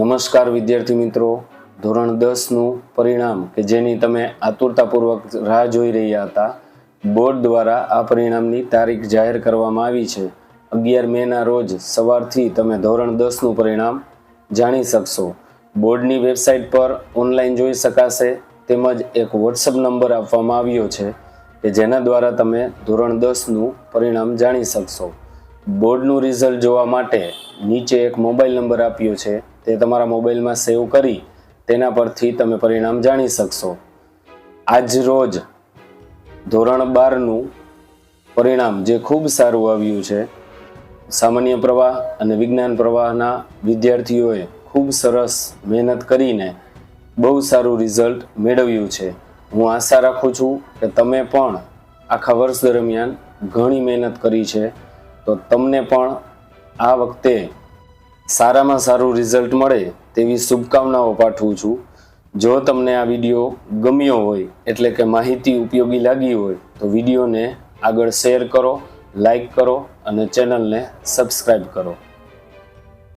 નમસ્કાર વિદ્યાર્થી મિત્રો, ધોરણ 10નું પરિણામ કે જેની તમે આતુરતાપૂર્વક રાહ જોઈ રહ્યા હતા, બોર્ડ દ્વારા આ પરિણામની તારીખ જાહેર કરવામાં આવી છે. 11 મેના રોજ સવારથી તમે ધોરણ 10નું પરિણામ જાણી શકશો. બોર્ડની વેબસાઇટ પર ઓનલાઈન જોઈ શકાશે, તેમજ એક વોટ્સઅપ નંબર આપવામાં આવ્યો છે કે જેના દ્વારા તમે ધોરણ 10નું પરિણામ જાણી શકશો. બોર્ડનું રિઝલ્ટ જોવા માટે નીચે એક મોબાઈલ નંબર આપ્યો છે, તે તમારા મોબાઈલમાં સેવ કરી તેના પરથી તમે પરિણામ જાણી શકશો. આજ રોજ ધોરણ 12નું પરિણામ જે ખૂબ સારું આવ્યું છે. સામાન્ય પ્રવાહ અને વિજ્ઞાન પ્રવાહના વિદ્યાર્થીઓએ ખૂબ સરસ મહેનત કરીને બહુ સારું રિઝલ્ટ મેળવ્યું છે. હું આશા રાખું છું કે તમે પણ આખા વર્ષ દરમિયાન ઘણી મહેનત કરી છે, તો તમને પણ આ વખતે સારામાં સારું રિઝલ્ટ મળે તેવી શુભકામનાઓ પાઠવું છું. જો તમને આ વિડીયો ગમ્યો હોય, એટલે કે માહિતી ઉપયોગી લાગી હોય, તો વિડીયોને આગળ શેર કરો, લાઈક કરો અને ચેનલને સબસ્ક્રાઈબ કરો.